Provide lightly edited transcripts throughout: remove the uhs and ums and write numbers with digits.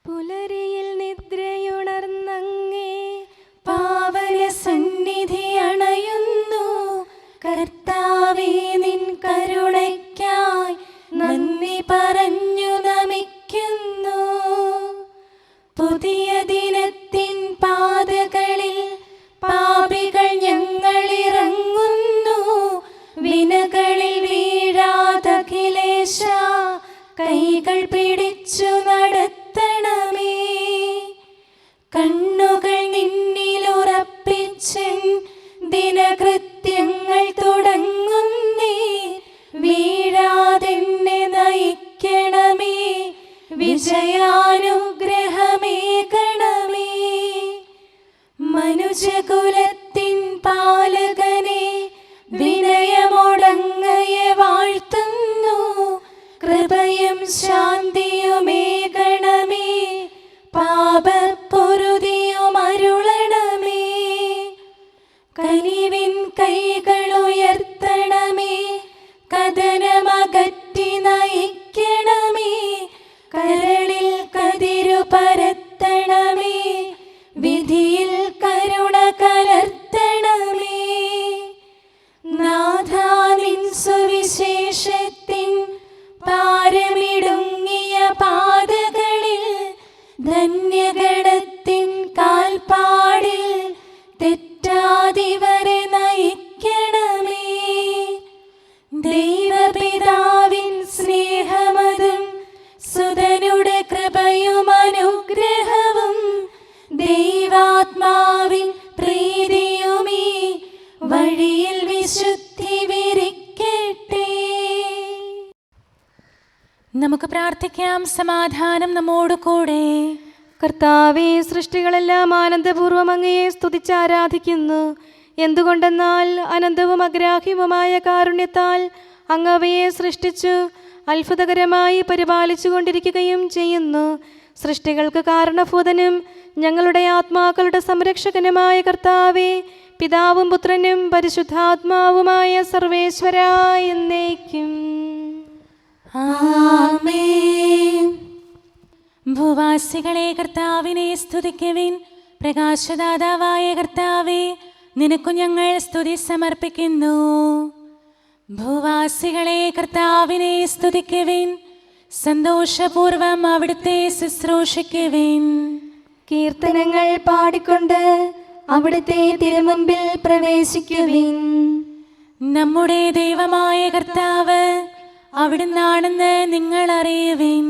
പുലരിയിൽ നിദ്രയുണർന്നങ്ങേ പാവന സന്നിധി അണയുന്നു. കർത്താവേ, നിൻ കരുണയ്ക്കായി നന്ദി പറഞ്ഞു നമിക്കുന്നു. പുതിയ ദിനത്തിൻ പാതകളിൽ പാപികൾ ഞങ്ങളിറങ്ങുന്നു. വിനകളിൽ വീഴാതഖിലേശ കൈകൾ പിടിച്ചു നടത്തണമേ. കണ്ണുകൾ നിന്നിലുറപ്പിച്ചൻ ദിനകൃത്യങ്ങൾ തുടങ്ങുന്നേ. വീഴാതെന്നെ നയിക്കണമേ, വിജയാനുഗ്രഹമേകണമേ. മനുജകുലത്തിൻ പാലകനെ വിനയമൊടങ്ങയെ വാഴ്ത്തുന്നു. കൃപയും ശാന്തിയുമേകണമേ, പാപപ്പൊറുതിയും അരുളണമേ. കനിവിൻ കൈകളുയർത്തണമേ, കഥനമകറ്റി നയിക്കണമേ. കരളിൽ കതിരു പരത്തണമേ, വിധിയിൽ കരുണ കലർത്തണമേ. നാഥാ, നിൻ സുവിശേഷത്തിൻ പാരമിടുങ്ങിയ പാതകളിൽ ധന്യഗണത്തിൻ കാൽപ്പാടിൽ തെറ്റാതിവരെ നയിക്കണമേ. ദൈവപിതാവിൻ സ്നേഹമതും സുതനുടെ കൃപയും അനുഗ്രഹവും ദൈവാത്മാവിൻ പ്രീതിയുമീ വഴിയിൽ വിശുദ്ധി വിരിക്കട്ടെ. നമുക്ക് പ്രാർത്ഥിക്കാം. സമാധാനം നമ്മോട് കൂടെ. കർത്താവേ, സൃഷ്ടികളെല്ലാം ആനന്ദപൂർവ്വം അങ്ങയെ സ്തുതിച്ച് ആരാധിക്കുന്നു. എന്തുകൊണ്ടെന്നാൽ അനന്തവും അഗ്രാഹ്യവുമായ കാരുണ്യത്താൽ അങ്ങ് അവയെ സൃഷ്ടിച്ചു അത്ഭുതകരമായി പരിപാലിച്ചു കൊണ്ടിരിക്കുകയും ചെയ്യുന്നു. സൃഷ്ടികൾക്ക് കാരണഭൂതനും ഞങ്ങളുടെ ആത്മാക്കളുടെ സംരക്ഷകനുമായ കർത്താവേ, പിതാവും പുത്രനും പരിശുദ്ധാത്മാവുമായ സർവേശ്വരാ എന്നേക്കും ആമേൻ. ഭൂവാസികളെ കർത്താവിനെ സ്തുതിക്കുവിൻ. പ്രകാശദാതാവായ കർത്താവേ, നിനക്കു ഞങ്ങൾ സ്തുതി സമർപ്പിക്കുന്നു. ഭൂവാസികളെ കർത്താവിനെ സ്തുതിക്കുവിൻ. സന്തോഷപൂർവം അവിടുത്തെ ശുശ്രൂഷിക്കുവിൻ. കീർത്തനങ്ങൾ പാടിക്കൊണ്ട് അവിടുത്തെ തിരുമുമ്പിൽ പ്രവേശിക്കുവിൻ. നമ്മുടെ ദൈവമായ കർത്താവ് അവിടുന്നാണെന്ന് നിങ്ങൾ അറിയുവിൻ.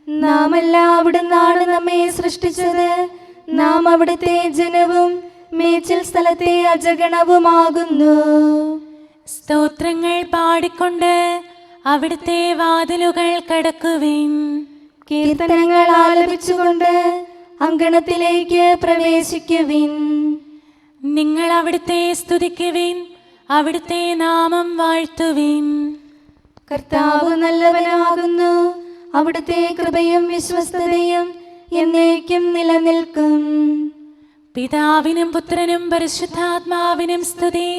നാമല്ല അവിടുന്നാണ് നമ്മെ സൃഷ്ടിച്ചത്. നാം അവിടുത്തെ ജനവും മേച്ചിൽ സ്ഥലത്തെ അജഗണവുമാകുന്നു. സ്തോത്രങ്ങൾ പാടിക്കൊണ്ട് അവിടുത്തെ വാതിലുകൾ കടക്കുവിൻ. കീർത്തനങ്ങൾ ആലപിച്ചുകൊണ്ട് അങ്കണത്തിലേക്ക് പ്രവേശിക്കുവിൻ. നിങ്ങൾ അവിടുത്തെ സ്തുതിക്കുവിൻ, അവിടുത്തെ നാമം വാഴ്ത്തുവിൻ. കർത്താവ് നല്ലവനാകുന്നു. അവിടുത്തെ കൃപയും വിശ്വസ്തതയും എന്നേക്കും നിലനിൽക്കും. പിതാവിനും പുത്രനും പരിശുദ്ധാത്മാവിനും സ്തുതി,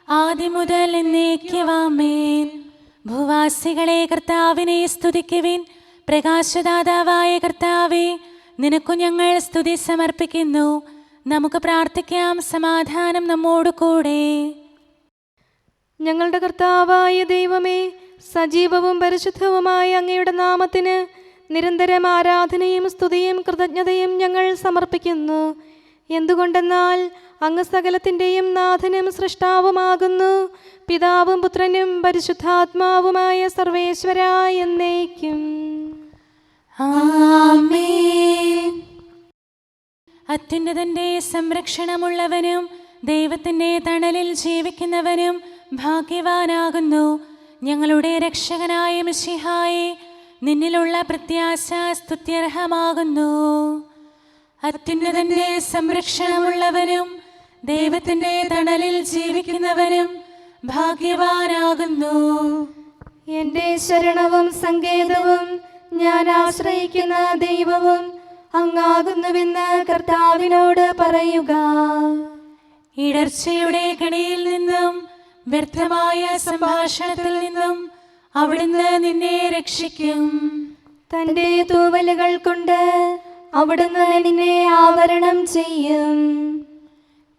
ആദ്യം മുതൽ എന്നേക്കും ആമേൻ. ഭൂവാസികളെ കർത്താവിനെ സ്തുതിക്കുവിൻ. പ്രകാശദാതാവായ കർത്താവേ, നിനക്കു ഞങ്ങൾ സ്തുതി സമർപ്പിക്കുന്നു. നമുക്ക് പ്രാർത്ഥിക്കാം. സമാധാനം നമ്മോട് കൂടെ. ഞങ്ങളുടെ കർത്താവായ ദൈവമേ, സജീവവും പരിശുദ്ധവുമായ അങ്ങയുടെ നാമത്തിന് നിരന്തരം ആരാധനയും സ്തുതിയും കൃതജ്ഞതയും ഞങ്ങൾ സമർപ്പിക്കുന്നു. എന്തുകൊണ്ടെന്നാൽ അങ്ങ് സകലത്തിൻ്റെയും നാഥനും സൃഷ്ടാവുമാകുന്നു. പിതാവും പുത്രനും പരിശുദ്ധാത്മാവുമായ സർവേശ്വരാ എന്നേക്കും ആമേൻ. അത്യുന്നതന്റെ സംരക്ഷണമുള്ളവനും ദൈവത്തിൻ്റെ തണലിൽ ജീവിക്കുന്നവനും ഭാഗ്യവാനാകുന്നു. ഞങ്ങളുടെ രക്ഷകനായ മിശിഹായേ, നിന്നിലുള്ള പ്രത്യാശ സ്തുത്യർഹമാകുന്നു. അത്യുന്നതന്റെ സംരക്ഷണമുള്ളവനും ദൈവത്തിൻ്റെ തണലിൽ ജീവിക്കുന്നവനും ഭാഗ്യവാനാകുന്നു. എൻ്റെ ശരണവും സങ്കേതവും ഞാൻ ആശ്രയിക്കുന്ന ദൈവവും അങ്ങാകുന്നുവെന്ന് കർത്താവിനോട് പറയുക. ഇടർച്ചയുടെ കണിയിൽ നിന്നും വ്യർത്ഥമായ സംഭാഷണത്തിൽ നിന്നും അവിടുന്ന് നിന്നെ രക്ഷിക്കും. തന്റെ തൂവലുകൾ കൊണ്ട് അവിടുന്ന് നിന്നെ ആവരണം ചെയ്യും.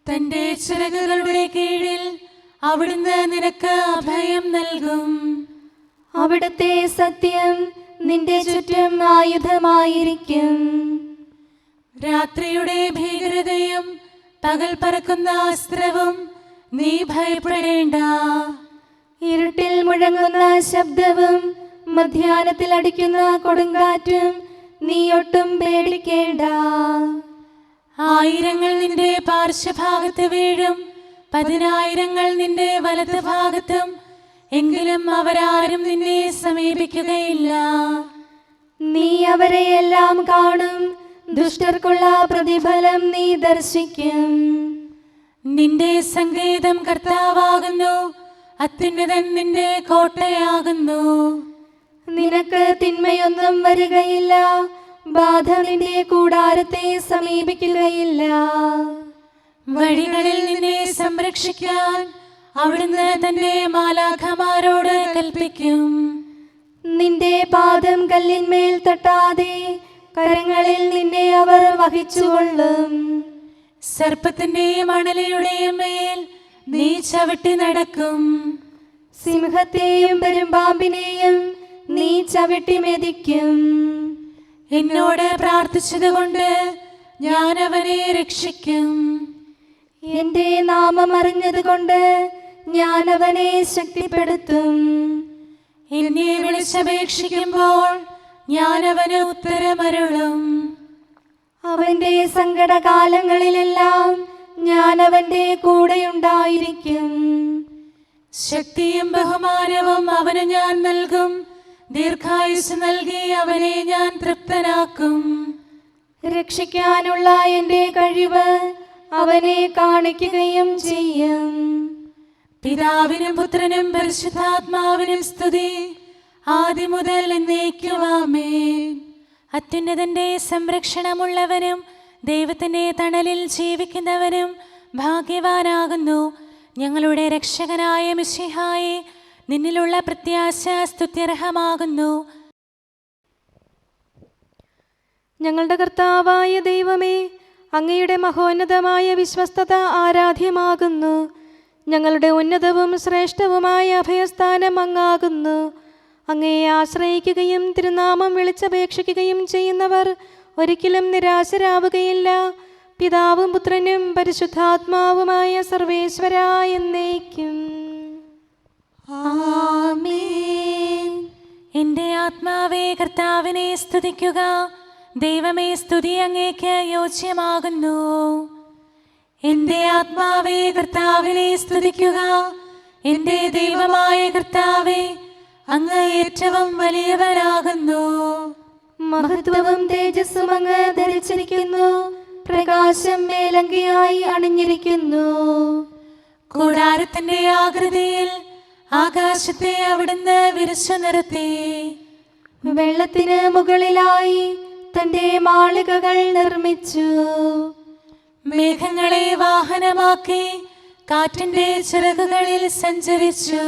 തന്റെ ചിറകുകളുടെ കീഴിൽ അവിടുന്ന് നിനക്ക് അഭയം നൽകും. അവിടുത്തെ സത്യം നിന്റെ ചുറ്റും ആയുധമായിരിക്കും. രാത്രിയുടെ ഭീകരതയും പകൽ പറക്കുന്ന അസ്ത്രവും നീ ഭയപ്പെടേണ്ട. ഇരുട്ടിൽ മുഴങ്ങുന്ന ശബ്ദവും മധ്യാഹ്നത്തിൽ അടിക്കുന്ന കൊടുങ്കാറ്റും നീ ഒട്ടും പേടിക്കേണ്ട. ആയിരങ്ങൾ നിന്റെ പാർശ്വഭാഗത്ത് വീഴും, 10,000 നിന്റെ വലത് ഭാഗത്തും, എങ്കിലും അവരാരും നിന്നെ സമീപിക്കുകയില്ല. നീ അവരെയെല്ലാം കാണും, ദുഷ്ടർക്കുള്ള പ്രതിഫലം നീ ദർശിക്കും. നിന്റെ സങ്കേതം കർത്താവാകുന്നു, അത്യുന്നതൻ നിന്റെ കോട്ടയാകുന്നു. നിനക്ക് തിന്മയൊന്നും വരികയില്ല, ബാധ നിന്റെ കൂടാരത്തെ സമീപിക്കുകയില്ല. വഴികളിൽ നിന്നെ സംരക്ഷിക്കാൻ അവിടുന്ന് തന്റെ മാലാഖമാരോട് കൽപ്പിക്കും. നിന്റെ പാദം കല്ലിന്മേൽ തട്ടാതെ കരങ്ങളിൽ നിന്നെ അവർ വഹിച്ചുകൊള്ളും. സർപ്പത്തിന്റെയും അണലയുടെയും മേൽ നീ ചവിട്ടി നടക്കും. സിംഹത്തെയും പെരുമ്പാമ്പിനെയും നീ ചവിട്ടി മെതിക്കും. എന്നോട് പ്രാർത്ഥിച്ചതുകൊണ്ട് ഞാൻ അവനെ രക്ഷിക്കും. എന്റെ നാമം അറിഞ്ഞതുകൊണ്ട് ഞാൻ അവനെ ശക്തിപ്പെടുത്തും. എന്നെ വിളിച്ചപേക്ഷിക്കുമ്പോൾ ഞാൻ അവന് ഉത്തരമരുളും. അവന്റെ സങ്കടകാലങ്ങളിലെല്ലാം ഞാൻ അവന്റെ കൂടെയുണ്ടായിരിക്കും. ശക്തിയും ബഹുമാനവും അവന് ഞാൻ നൽകും. ദീർഘായുസ് നൽകി അവനെ ഞാൻ തൃപ്തനാക്കും. രക്ഷിക്കാനുള്ള എന്റെ കഴിവ് അവനെ കാണിക്കുകയും ചെയ്യും. പിതാവിനും പുത്രനും പരിശുദ്ധാത്മാവിനും സ്തുതി, ആദ്യം മുതൽ എന്നേക്കും ആമേൻ. അത്യുന്നതന്റെ സംരക്ഷണമുള്ളവനും ദൈവത്തിന്റെ തണലിൽ ജീവിക്കുന്നവനും ഭാഗ്യവാനാകുന്നു ഞങ്ങളുടെ രക്ഷകനായ മിശിഹായെ. നിന്നിലുള്ള പ്രത്യാശ സ്തുത്യർഹമാകുന്നു. ഞങ്ങളുടെ കർത്താവായ ദൈവമേ, അങ്ങയുടെ മഹോന്നതമായ വിശ്വസ്തത ആരാധ്യമാകുന്നു. ഞങ്ങളുടെ ഉന്നതവും ശ്രേഷ്ഠവുമായ അഭയസ്ഥാനം അങ്ങാകുന്നു. അങ്ങയെ ആശ്രയിക്കുകയും തിരുനാമം വിളിച്ചപേക്ഷിക്കുകയും ചെയ്യുന്നവർ ഒരിക്കലും നിരാശരാവുകയില്ല. പിതാവും പുത്രനും പരിശുദ്ധാത്മാവുമായ സർവേശ്വരാ എന്നേക്കും ആമേൻ. എൻ്റെ ആത്മാവേ കർത്താവിനെ സ്തുതിക്കുക. ദൈവമേ, സ്തുതി അങ്ങേക്ക് യോജ്യമാകുന്നു. എൻ്റെ ആത്മാവേ കർത്താവിനെ സ്തുതിക്കുക. എൻ്റെ ദൈവമായ കർത്താവേ, അങ്ങ് ഏറ്റവും വലിയവനാകുന്നു. മഹത്വവും തേജസ്സും അങ്ങ് ധരിച്ചിരിക്കുന്നു. പ്രകാശം മേലങ്കിയായി അണിഞ്ഞിരിക്കുന്നു. കൂടാരത്തിന്റെ ആകൃതിയിൽ ആകാശത്തെ അവിടുന്ന് വിരിച്ചു നിർത്തി. വെള്ളത്തിന് മുകളിലായി തന്റെ മാളികകൾ നിർമ്മിച്ചു. മേഘങ്ങളെ വാഹനമാക്കി കാറ്റിന്റെ ചിറകുകളിൽ സഞ്ചരിച്ചു.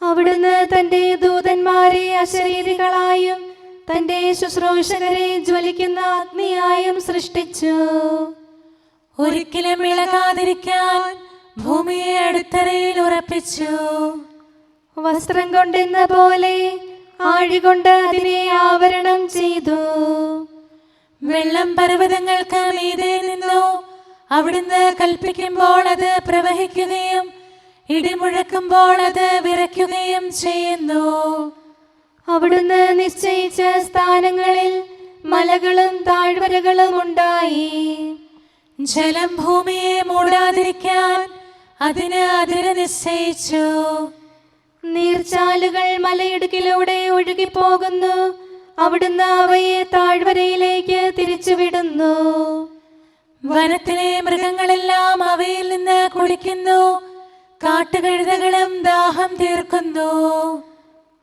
അവിടുന്ന് തന്റെ ദൂതന്മാരെ അശരീരികളായും തന്റെ ശുശ്രൂഷകരെ ജ്വലിക്കുന്ന അഗ്നിയായും സൃഷ്ടിച്ചു. ഒരിക്കലും ഇളകാതിരിക്കാൻ ഭൂമിയെ അടിത്തറയിൽ ഉറപ്പിച്ചു. വസ്ത്രം കൊണ്ടെന്ന പോലെ ആഴികൊണ്ട് അതിനെ ആവരണം ചെയ്തു. വെള്ളം പർവ്വതങ്ങൾക്ക് മീതെ നിന്നു. അവിടുന്ന് കൽപ്പിക്കുമ്പോൾ അത് പ്രവഹിക്കുകയും ഇടിമുഴക്കുമ്പോൾ അത് വിറയ്ക്കുകയും ചെയ്യുന്നു. അവിടുന്ന് നിശ്ചയിച്ച സ്ഥാനങ്ങളിൽ മലകളും താഴ്വരകളും ഉണ്ടായി. ജലം ഭൂമിയെ മൂടാതിരിക്കാൻ അതിന് അതിര് നിശ്ചയിച്ചു. നീർച്ചാലുകൾ മലയിടുക്കിലൂടെ ഒഴുകിപ്പോകുന്നു. അവിടുന്ന് അവയെ താഴ്വരയിലേക്ക് തിരിച്ചുവിടുന്നു. വനത്തിലെ മൃഗങ്ങളെല്ലാം അവയിൽ നിന്ന് കുടിക്കുന്നു. കാട്ടുകഴുതകളും ദാഹം തീർക്കുന്നു.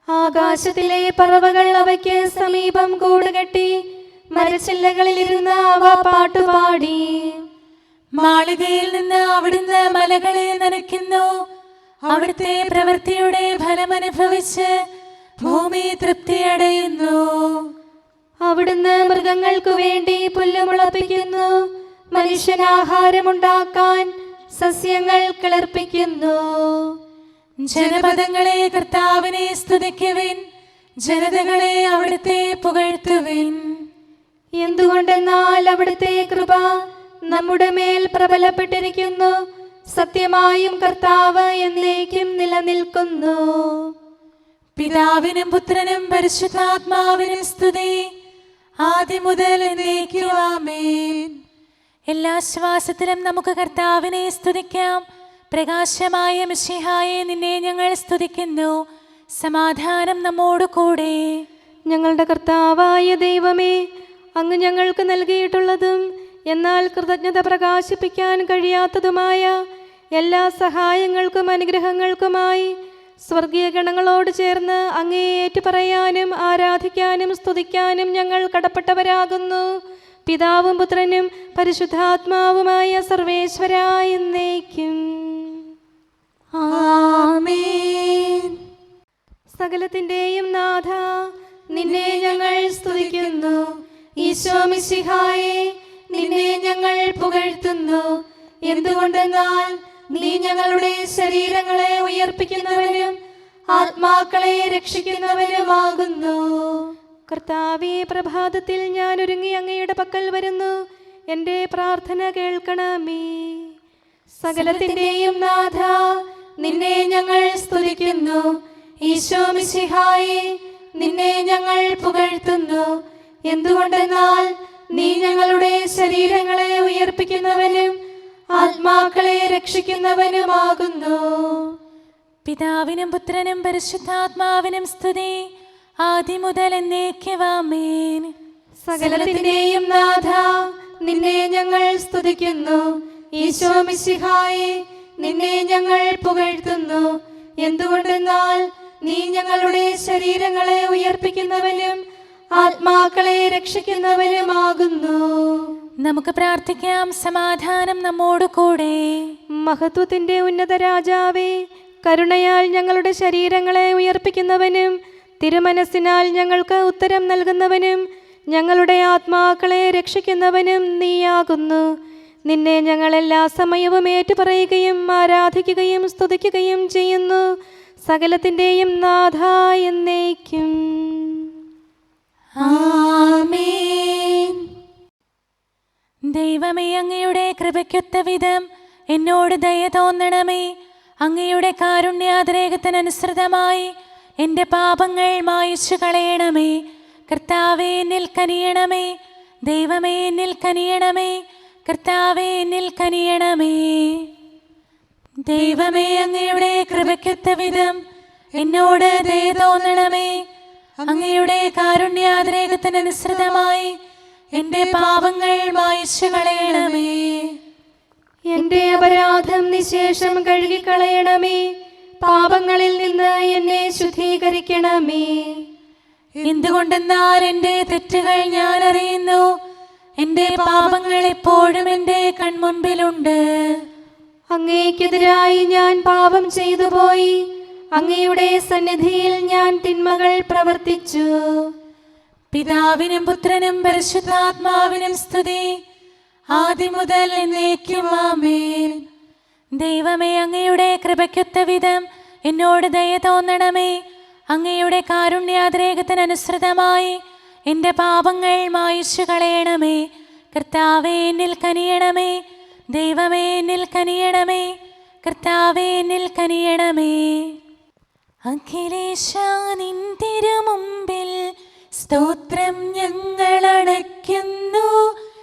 ആകാശത്തിലെ പറവകൾ അവയ്ക്ക് സമീപം കൂടുകെട്ടി മരച്ചില്ലകളിലിരുന്ന് അവ പാട്ടുപാടി. മാളികയിൽ നിന്ന് അവിടുന്ന് മലകളെ നനയ്ക്കുന്നു. അവിടുത്തെ പ്രവൃത്തിയുടെ ഫലമനുഭവിച്ച് ഭൂമി തൃപ്തിയടയുന്നു. അവിടുന്ന് മൃഗങ്ങൾക്കു വേണ്ടി പുല്ല് മുളപ്പിക്കുന്നു, മനുഷ്യനാഹാരമുണ്ടാക്കാൻ സസ്യങ്ങൾ കിളിർപ്പിക്കുന്നു. ജനപദങ്ങളെ കർത്താവിനെ സ്തുതിക്കുവിൻ, ജനതകളെ അവിടുത്തെ പുകഴ്ത്തുവിൻ. എന്തുകൊണ്ടെന്നാൽ അവിടുത്തെ കൃപ നമ്മുടെ മേൽ പ്രബലപ്പെട്ടിരിക്കുന്നു, സത്യമായും കർത്താവ് എന്നേക്കും നിലനിൽക്കുന്നു. പിതാവിനും പുത്രനും പരിശുദ്ധാത്മാവിനും സ്തുതി, ആദ്യം മുതൽ എന്നേക്കും ആമേൻ. എല്ലാ ശ്വാസത്തിലും നമുക്ക് കർത്താവിനെ സ്തുതിക്കാം. പ്രകാശമായ മിശിഹായെ, നിന്നെ ഞങ്ങൾ സ്തുതിക്കുന്നു. സമാധാനം നമ്മോട് കൂടെ. ഞങ്ങളുടെ കർത്താവായ ദൈവമേ, അങ്ങ് ഞങ്ങൾക്ക് നൽകിയിട്ടുള്ളതും എന്നാൽ കൃതജ്ഞത പ്രകാശിപ്പിക്കാൻ കഴിയാത്തതുമായ എല്ലാ സഹായങ്ങൾക്കും അനുഗ്രഹങ്ങൾക്കുമായി സ്വർഗീയ ഗണങ്ങളോട് ചേർന്ന് അങ്ങേ ഏറ്റുപറയാനും ആരാധിക്കാനും സ്തുതിക്കാനും ഞങ്ങൾ കടപ്പെട്ടവരാകുന്നു. പിതാവും പുത്രനും പരിശുദ്ധാത്മാവുമായ സർവേശ്വരായ എന്നേക്കും ആമേൻ. സകലത്തിന്റെയും നാഥ, നിന്നെ ഞങ്ങൾ സ്തുതിക്കുന്നു. ഈശോ മിശിഹായെ, നിന്നെ ഞങ്ങൾ പുകഴ്ത്തുന്നു. എന്തുകൊണ്ടെന്നാൽ നീ ഞങ്ങളുടെ ശരീരങ്ങളെ ഉയർപ്പിക്കുന്നവനും ആത്മാക്കളെ രക്ഷിക്കുന്നവനുമാകുന്നു. കർത്താവേ, പ്രഭാതത്തിൽ ഞാൻ ഒരുങ്ങി അങ്ങയുടെ പക്കൽ വരുന്നു. എൻ്റെ പ്രാർത്ഥന കേൾക്കണമേ. സകലത്തിന്റെയും നാഥ, നിന്നെ ഞങ്ങൾ സ്തുതിക്കുന്നു. ഈശോ മിശിഹായെ, നിന്നെ ഞങ്ങൾ പുകഴ്ത്തുന്നു. എന്തുകൊണ്ടെന്നാൽ നീ ഞങ്ങളുടെ ശരീരങ്ങളെ ഉയർപ്പിക്കുന്നവനും ആത്മാക്കളെ രക്ഷിക്കുന്നവനുമാകുന്നു. പിതാവിനും പുത്രനും പരിശുദ്ധാത്മാവിനും സ്തുതി, ആദ്യം മുതൽ എന്നേക്കും ആമേൻ. സകലത്തിന്റെയും നാഥ, നിന്നെ ഞങ്ങൾ സ്തുതിക്കുന്നു. ഈശോ മിശിഹായെ, നിന്നെ ഞങ്ങൾ പുകഴ്ത്തുന്നു. എന്തുകൊണ്ടെന്നാൽ നീ ഞങ്ങളുടെ ശരീരങ്ങളെ ഉയർപ്പിക്കുന്നവനും ആത്മാക്കളെ രക്ഷിക്കുന്നവനുമാകുന്നു. നമുക്ക് പ്രാർത്ഥിക്കാം. സമാധാനം നമ്മോട് കൂടെ. മഹത്വത്തിന്റെ ഉന്നത രാജാവേ, കരുണയാൽ ഞങ്ങളുടെ ശരീരങ്ങളെ ഉയർപ്പിക്കുന്നവനും തിരുമനസ്സിനാൽ ഞങ്ങൾക്ക് ഉത്തരം നൽകുന്നവനും ഞങ്ങളുടെ ആത്മാക്കളെ രക്ഷിക്കുന്നവനും നീയാകുന്നു. നിന്നെ ഞങ്ങൾ എല്ലാ സമയവും ഏറ്റുപറയുകയും ആരാധിക്കുകയും സ്തുതിക്കുകയും ചെയ്യുന്നു. സകലത്തിന്റെയും നാഥ എന്നേക്കും ആമേൻ. ദൈവമേ, അങ്ങയുടെ കൃപയ്ക്കൊത്ത വിധം എന്നോട് ദയ തോന്നണമേ. അങ്ങയുടെ കാരുണ്യാതിരേകത്തിനനുസൃതമായി എൻ്റെ പാപങ്ങൾ മായിച്ചു കളയണമേ. കർത്താവേ, എന്നിൽ കനിയണമേ. ദൈവമേ, എന്നിൽ കനിയണമേ. കർത്താവേ, എന്നിൽ കനിയണമേ. ദൈവമേ, അങ്ങയുടെ കൃപയ്ക്കൊത്ത വിധം എന്നോട് ദയ തോന്നണമേ. അങ്ങയുടെ കാരുണ്യാതിരേകത്തിനനുസൃതമായി എൻ്റെ പാപങ്ങൾ മായിച്ചു കളയണമേ. എൻ്റെ അപരാധം നിശേഷം കഴുകിക്കളയണമേ. പാപങ്ങളിൽ നിന്ന് എന്നെ ശുദ്ധീകരിക്കണമേ. എന്തുകൊണ്ടെന്നാൽ എൻ്റെ തെറ്റുകൾ ഞാൻ അറിയുന്നു. എൻ്റെ പാപങ്ങൾ എപ്പോഴും എൻ്റെ കൺമുൻപിലുണ്ട്. അങ്ങേക്കെതിരായി ഞാൻ പാപം ചെയ്തു പോയി. അങ്ങയുടെ സന്നിധിയിൽ ഞാൻ തിന്മകൾ പ്രവർത്തിച്ചു. പിതാവിനും പുത്രനും പരിശുദ്ധാത്മാവിനും സ്തുതി, ആദ്യം മുതൽ എന്നേക്കും ആമേൻ. ദൈവമേ, അങ്ങയുടെ കൃപയ്ക്കൊത്ത വിധം എന്നോട് ദയ തോന്നണമേ. അങ്ങയുടെ കാരുണ്യാതിരേകത്തിനനുസൃതമായി എൻ്റെ പാപങ്ങൾ മായിച്ചു കളയണമേ. കർത്താവേ, എന്നിൽ കനിയണമേ. ദൈവമേ, എന്നിൽ കനിയണമേ. കർത്താവേ, എന്നിൽ കനിയണമേ. അഖിലേശാ, നിൻ തിരുമുമ്പിൽ സ്തോത്രം ഞങ്ങൾ അണയ്ക്കുന്നു.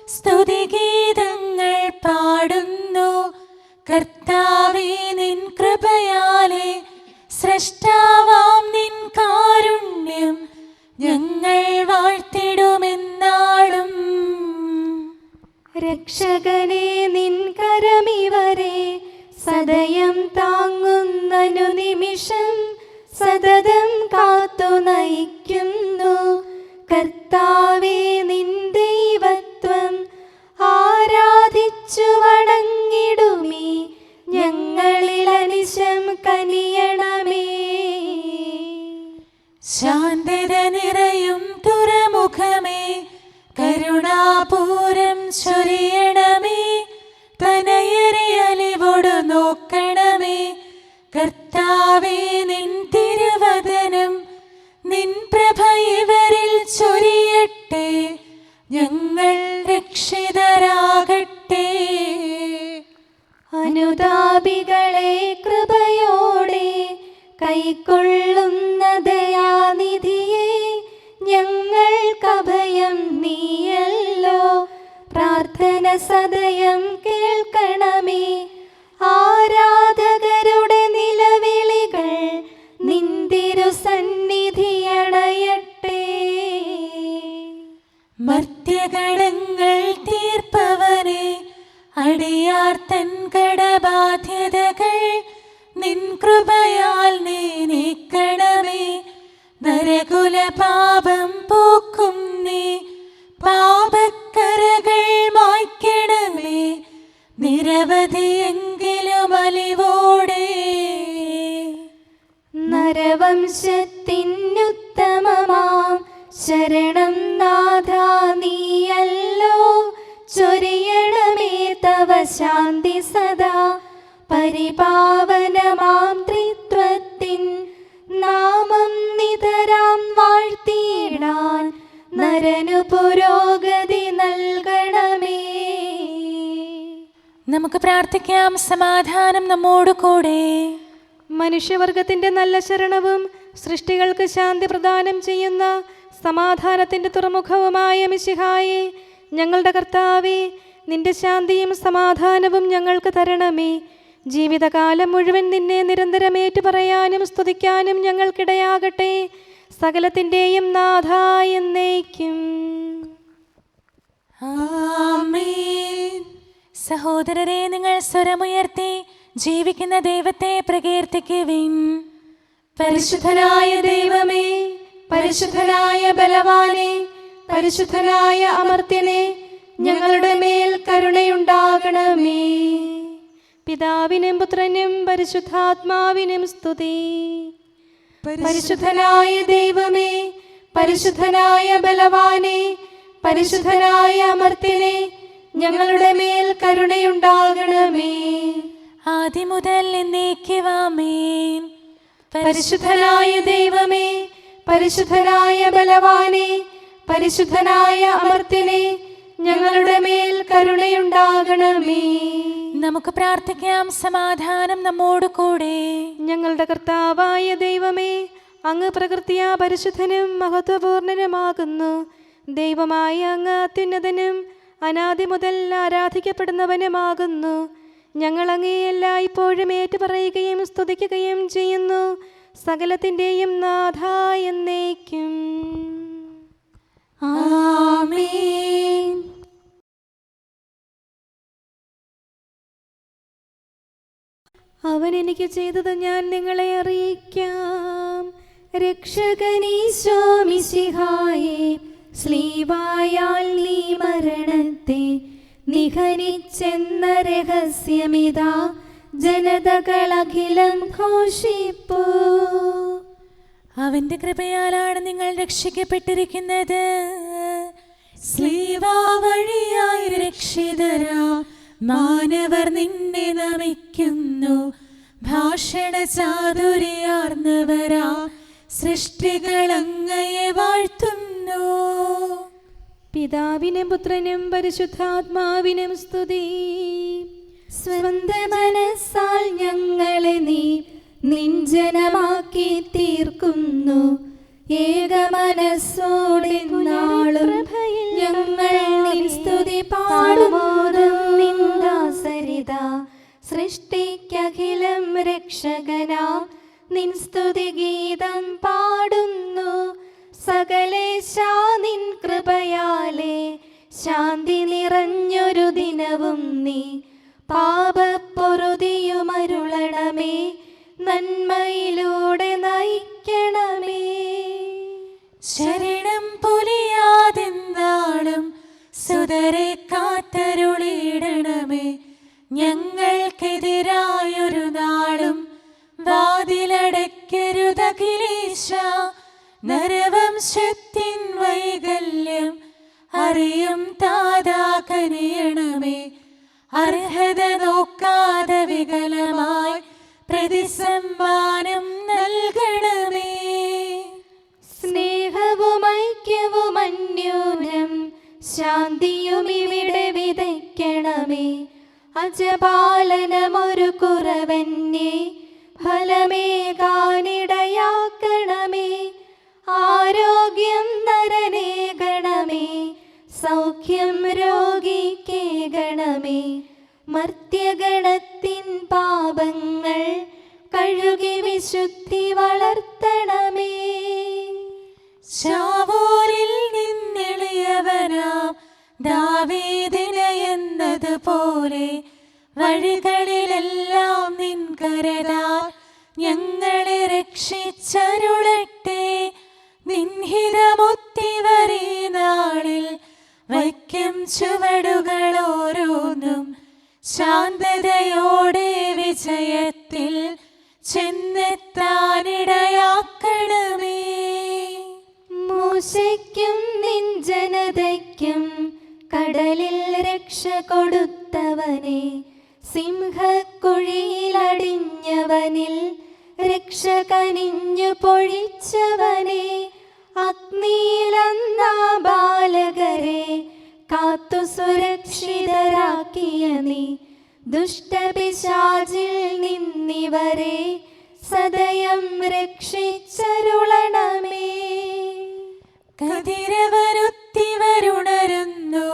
സ്തുതിഗീതങ്ങൾ പാടുന്നു. കർത്താവേ, നിൻ കൃപയാലെ സ്രഷ്ടാവാം നിൻ കാരുണ്യം ഞങ്ങൾ വാഴ്ത്തിടുമെന്നാളും. രക്ഷകനെ, നിൻ കരമിവരെ സദയം താങ്ങുന്നനു നിമിഷം സതതം കാത്തു നയിക്കുന്നു. കർത്താവേ, നിൻ ദൈവത്വം ആരാധിച്ചു വണങ്ങിടുമീ ഞങ്ങളിൽ അനിശം കനിയണമേ. ശാന്തത നിറയും തുറമുഖമേ, കരുണാപൂരം ചൊരിയണമേ. തനയരെ അലിവോടു നോക്കണമേ. കർത്താവേ, നിൻ തിരുവദനം നിൻ പ്രഭ ഇവരിൽ ചൊരിയട്ടെ. ഞങ്ങൾ രക്ഷിതരാകട്ടെ. അനുതാപികളെ കൃപയോടെ കൈക്കൊള്ളുന്ന ദയാനിധിയെ, ഞങ്ങൾക്കഭയം നീയല്ലോ. പ്രാർത്ഥന സദയം കേൾക്കണമേ. ആരാധകരുടെ നിലവിളികൾ നിന്തിരു സന്നിധിയണയട്ടെ. മർത്യകടങ്ങൾ തീർപ്പവനെ, അടിയാർ തൻ കടബാധ്യതകൾ നിൻ കൃപയാൽ നീ നീക്കണമേ. നരകുല പാപം പോക്കും നീ, പാപക്കരകൾ മായ്ക്കണമേ. നിരവധിയെങ്കിലും അലിവോടെ നരവംശത്തിനുത്തമമാം ശരണം നാഥ നീയല്ലോ. ചൊരിയണമേ തവ ശാന്തി സദാ. പരിപാവനമാം ത്രിത്വത്തിൻ നാമം നിതരാം വാഴ്ത്തിയിടാൻ നരനു പുരോഗതി നൽകണമേ. നമുക്ക് പ്രാർത്ഥിക്കാം. സമാധാനം നമ്മോട് കൂടെ. മനുഷ്യവർഗത്തിന്റെ നല്ല ശരണവും സൃഷ്ടികൾക്ക് ശാന്തി പ്രദാനം ചെയ്യുന്ന സമാധാനത്തിന്റെ തുറമുഖവുമായ മിശിഹായേ, ഞങ്ങളുടെ കർത്താവേ, നിന്റെ ശാന്തിയും സമാധാനവും ഞങ്ങൾക്ക് തരണമേ. ജീവിതകാലം മുഴുവൻ നിന്നെ നിരന്തരം ഏറ്റുപറയാനും സ്തുതിക്കാനും ഞങ്ങൾക്കിടയാകട്ടെ. സകലത്തിൻ്റെയും നാഥ എന്നേക്കും. ആമേൻ. സഹോദരരെ, നിങ്ങൾ സ്വരമുയർത്തി ജീവിക്കുന്ന ദൈവത്തെ പ്രകീർത്തിക്കുവിൻ. പരിശുദ്ധനായ ദൈവമേ, പരിശുദ്ധനായ ബലവാനെ, പരിശുദ്ധനായ അമർത്യനെ, ഞങ്ങളുടെ മേൽ കരുണയുണ്ടാകണമേ. പിതാവിനും പുത്രനും പരിശുദ്ധാത്മാവിനും സ്തുതി. പരിശുദ്ധനായ ദൈവമേ, പരിശുദ്ധനായ ബലവാനെ, പരിശുദ്ധനായ അമർത്യനെ, ഞങ്ങളുടെ മേൽ കരുണയുണ്ടാകണമേ. ആദ്യം മുതൽ എന്നേക്കും ആമേൻ. പരിശുദ്ധനായ ദൈവമേ, പരിശുദ്ധനായ ബലവാനെ, പരിശുദ്ധനായ അമർത്യനെ, ഞങ്ങളുടെ മേൽ കരുണയുണ്ടാകണമേ. നമുക്ക് പ്രാർത്ഥിക്കാം. സമാധാനം നമ്മോട് കൂടെ. ഞങ്ങളുടെ കർത്താവായ ദൈവമേ, അങ്ങ് പ്രകൃതിയാ പരിശുദ്ധനും മഹത്വപൂർണനുമാകുന്നു. ദൈവമായ അങ്ങ് അത്യുന്നതനും അനാദി മുതൽ ആരാധിക്കപ്പെടുന്നവനുമാകുന്നു. ഞങ്ങൾ അങ്ങയെ എല്ലായ്പ്പോഴും ഏറ്റുപറയുകയും സ്തുതിക്കുകയും ചെയ്യുന്നു. സകലത്തിൻ്റെയും നാഥ എന്നേക്കും. ആമേൻ. അവൻ എനിക്ക് ചെയ്തത് ഞാൻ നിങ്ങളെ അറിയിക്കാം. രക്ഷകനീശോ മിശിഹായേ, സ്ലീവായാൽ നീ മരണത്തെ നിഹനിച്ചെന്ന രഹസ്യമിതാ ജനതകളഖിലം ഘോഷിപ്പൂ. അവന്റെ കൃപയാലാണ് നിങ്ങൾ രക്ഷിക്കപ്പെട്ടിരിക്കുന്നത്. സ്ലീവാ വഴിയായി രക്ഷിതരാ മാനവർ നിന്നെ നമിക്കുന്നു. ഭാഷണ ചാതുരിയാർന്നവരാ സൃഷ്ടികൾ അങ്ങയെ വാഴ്ത്തുന്നു. പിതാവിനും പുത്രനും പരിശുദ്ധാത്മാവിനും സ്തുതി. സ്വന്തം മനസ്സാൽ ഞങ്ങളെ നീ നിഞ്ജനമാക്കി തീർക്കുന്നു. ഏക മനസ്സോടെ നാളും ഞങ്ങൾ നിൻ സ്തുതി പാടുമോതും. നിന്ദാസരിത സൃഷ്ടിക്കഖിലം രക്ഷകനാം നിൻ സ്തുതി ഗീതം പാടുന്നു. സകലേശാ നിൻ കൃപയാലേ ശാന്തി നിറഞ്ഞൊരു ദിനവും നീ പാപപ്പൊറുതിയുമരുളണമേ. നന്മയിലൂടെ നയിക്കണമേ. ശരണം പൊലിയാതെന്നാളും സുതരെ കാത്തരുളിയിടണമേ. ഞങ്ങൾക്കെതിരായൊരു നാളും വാതിലടയ്ക്കരുതഖിലേശ. അറിയും താതാ കനിയണമേ. അർഹത നോക്കാതെ വികലമായി പ്രതിസമ്മാനം നൽകണമേ. സ്നേഹവും ഐക്യവും അന്യോന്യം ശാന്തിയും ഇവിടെ വിതയ്ക്കണമേ. അജപാലനമൊരു കുറവന്യേ ഫലമേകാനിടയാക്കണമേ. ആരോഗ്യം നരനേകണമേ, സൗഖ്യം രോഗിക്കേകണമേ. മർത്യഗണത്തിൻ പാപങ്ങൾ കഴുകി വിശുദ്ധി വളർത്തണമേ. ശാവൂരിൽ നിന്നെളിയവനാം ദാവീദിന് എന്നതുപോലെ വഴികളിലെല്ലാം നിൻ കരതാൽ ഞങ്ങളെ രക്ഷിച്ചരുളട്ടെ. നിൻഹിതമൊത്തിവരെ നാളിൽ വയ്ക്കും ചുവടുകൾ ഓരോന്നും ശാന്തതയോടെ വിജയത്തിൽ ചെന്നെത്താനിടയാക്കണമേ. മൂശയ്ക്കും നിൻ ജനതയ്ക്കും കടലിൽ രക്ഷ കൊടുത്തവനെ, സിംഹക്കുഴിയിലടിഞ്ഞവനിൽ രക്ഷ കനിഞ്ഞു പൊഴിച്ചവനെ, അഗ്നിയിലന്നാ ബാലകരെ കാത്തു സുരക്ഷിതരാക്കിയ നീ, ദുഷ്ടപിശാചിൽ നിന്നിവരെ സദയം രക്ഷിച്ചരുളണമേ. കതിരവരുത്തിവരുണരുന്നു,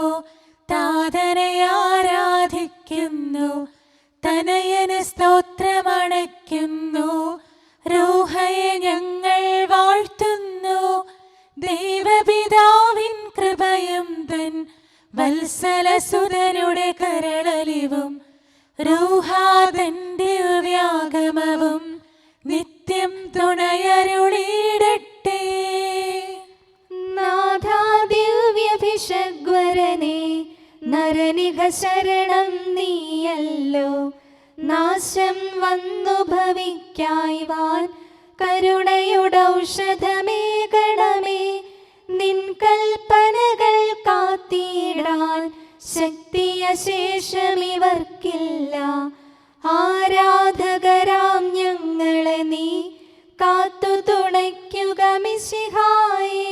താതനെ ആരാധിക്കുന്നു, തനയന് സ്തോത്രമണയ്ക്കുന്നു. റൂഹയെ ഞങ്ങൾ വാഴ്ത്തുന്നു. ദൈവപിതാവിൻ കൃപയും തൻ വത്സലസുതനുടെ കരളലിവും റൂഹാതന്റെ വ്യാഗമവും നിത്യം തുണയരുളിയിടട്ടെ. നാഥാ ദിവ്യഭിഷഗ്വരനെ നരനിക ശരണം നീയല്ലോ. നാശം വന്നു ഭവിക്കായ്വാൻ കരുണയുടൗഷധമേകണമേ. നിൻ കൽപ്പനകൾ കാത്തിടാൻ ശക്തിയശേഷമിവർക്കില്ല. ആരാധകരാം ഞങ്ങളെ നീ കാത്തു തുണയ്ക്കുക മിശിഹായേ.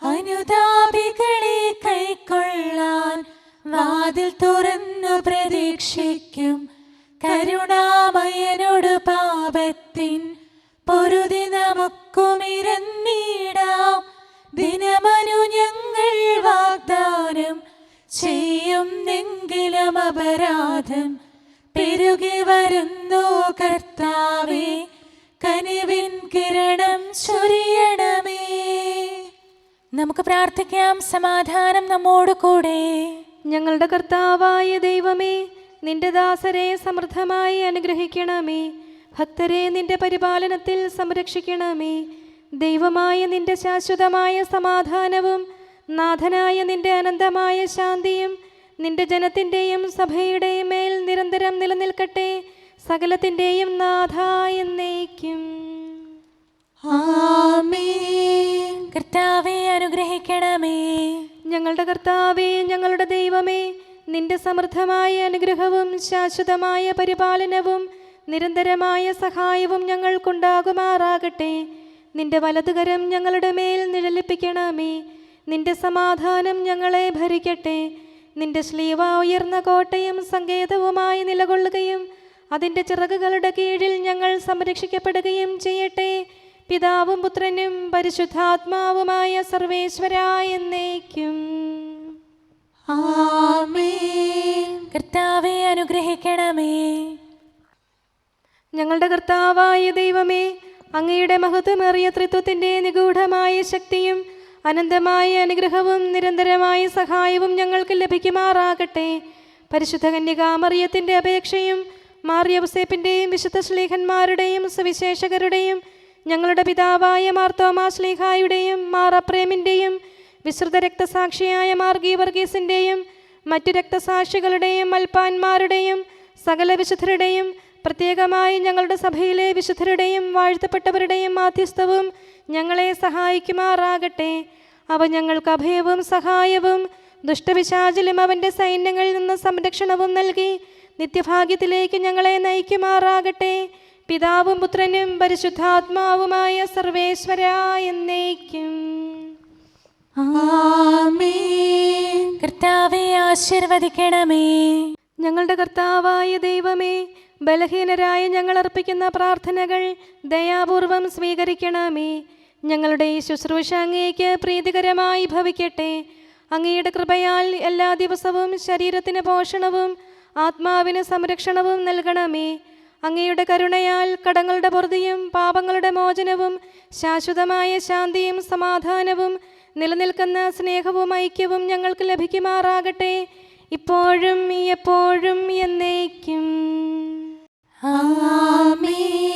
അനുതാപികളെ കൈക്കൊള്ളാൻ വാതിൽ തുറന്നു പ്രതീക്ഷിക്കും. കരുണാമയനോട് പാപത്തിൻ പൊറുതി നമുക്കുമിരന്നിടാം. ദിനമനു ഞങ്ങൾ വാഗ്ദാനം ചെയ്യുന്നെങ്കിലും അപരാധം പെരുകി വരുന്നു. കർത്താവേ, കനിവിൻ കിരണം ചൊരിയണമേ. നമുക്ക് പ്രാർത്ഥിക്കാം. സമാധാനം നമ്മോട് കൂടെ. ഞങ്ങളുടെ കർത്താവായ ദൈവമേ, നിന്റെ ദാസരെ സമൃദ്ധമായി അനുഗ്രഹിക്കണമേ. ഭക്തരെ നിന്റെ പരിപാലനത്തിൽ സംരക്ഷിക്കണമേ. ദൈവമായ നിന്റെ ശാശ്വതമായ സമാധാനവും നാഥനായ നിന്റെ അനന്തമായ ശാന്തിയും നിന്റെ ജനത്തിൻ്റെയും സഭയുടെയും മേൽ നിരന്തരം നിലനിൽക്കട്ടെ. സകലത്തിൻ്റെയും നാഥ എന്നേക്കും. ആമേൻ. കർത്താവേ, അനുഗ്രഹിക്കണമേ. ഞങ്ങളുടെ കർത്താവേ, ഞങ്ങളുടെ ദൈവമേ, നിന്റെ സമൃദ്ധമായ അനുഗ്രഹവും ശാശ്വതമായ പരിപാലനവും നിരന്തരമായ സഹായവും ഞങ്ങൾക്കുണ്ടാകുമാറാകട്ടെ. നിന്റെ വലതുകരം ഞങ്ങളുടെ മേൽ നിഴലിപ്പിക്കണമേ. നിന്റെ സമാധാനം ഞങ്ങളെ ഭരിക്കട്ടെ. നിന്റെ ശ്ലീവ ഉയർന്ന കോട്ടയും സങ്കേതവുമായി നിലകൊള്ളുകയും അതിൻ്റെ ചിറകുകളുടെ കീഴിൽ ഞങ്ങൾ സംരക്ഷിക്കപ്പെടുകയും ചെയ്യട്ടെ. പിതാവും പുത്രനും പരിശുദ്ധാത്മാവുമായ സർവേശ്വരായ എന്നേക്കും. ആമേൻ. കർത്താവേ, അനുഗ്രഹിക്കണമേ. ഞങ്ങളുടെ കർത്താവായ ദൈവമേ, അങ്ങയുടെ മഹത്വമേറിയ ത്രിത്വത്തിൻ്റെ നിഗൂഢമായ ശക്തിയും അനന്തമായ അനുഗ്രഹവും നിരന്തരമായ സഹായവും ഞങ്ങൾക്ക് ലഭിക്കുമാറാകട്ടെ. പരിശുദ്ധ കന്യകാമറിയത്തിൻ്റെ അപേക്ഷയും മാർ യൗസേപ്പിൻ്റെയും വിശുദ്ധ ശ്ലീഹന്മാരുടെയും സുവിശേഷകരുടെയും ഞങ്ങളുടെ പിതാവായ മാർ തോമാ ശ്ലീഹായുടെയും മാർ അപ്രേമിൻ്റെയും വിശുദ്ധ രക്തസാക്ഷിയായ മാർ ഗീവർഗീസിൻ്റെയും മറ്റു രക്തസാക്ഷികളുടെയും മൽപ്പാന്മാരുടെയും സകല വിശുദ്ധരുടെയും പ്രത്യേകമായി ഞങ്ങളുടെ സഭയിലെ വിശുദ്ധരുടെയും വാഴ്ത്തപ്പെട്ടവരുടെയും മാധ്യസ്ഥവും ഞങ്ങളെ സഹായിക്കുമാറാകട്ടെ. അവ ഞങ്ങൾക്ക് അഭയവും സഹായവും ദുഷ്ടപിശാചിലും അവൻ്റെ സൈന്യങ്ങളിൽ നിന്ന് സംരക്ഷണവും നൽകി നിത്യഭാഗ്യത്തിലേക്ക് ഞങ്ങളെ നയിക്കുമാറാകട്ടെ. പിതാവും പുത്രനും പരിശുദ്ധാത്മാവുമായ സർവേശ്വരാ എന്നേക്കും. ആമേൻ. കർത്താവേ ആശീർവദിക്കണമേ. ഞങ്ങളുടെ കർത്താവായ ദൈവമേ, ബലഹീനരായ ഞങ്ങൾ അർപ്പിക്കുന്ന പ്രാർത്ഥനകൾ ദയാപൂർവം സ്വീകരിക്കണമേ. ഞങ്ങളുടെ ഈ ശുശ്രൂഷ അങ്ങേക്ക് പ്രീതികരമായി ഭവിക്കട്ടെ. അങ്ങയുടെ കൃപയാൽ എല്ലാ ദിവസവും ശരീരത്തിന് പോഷണവും ആത്മാവിന് സംരക്ഷണവും നൽകണമേ. അങ്ങയുടെ കരുണയാൽ കടങ്ങളുടെ പൊറുതിയും പാപങ്ങളുടെ മോചനവും ശാശ്വതമായ ശാന്തിയും സമാധാനവും നിലനിൽക്കുന്ന സ്നേഹവും ഐക്യവും ഞങ്ങൾക്ക് ലഭിക്കുമാറാകട്ടെ, ഇപ്പോഴും എപ്പോഴും എന്നേക്കും. ആമേൻ.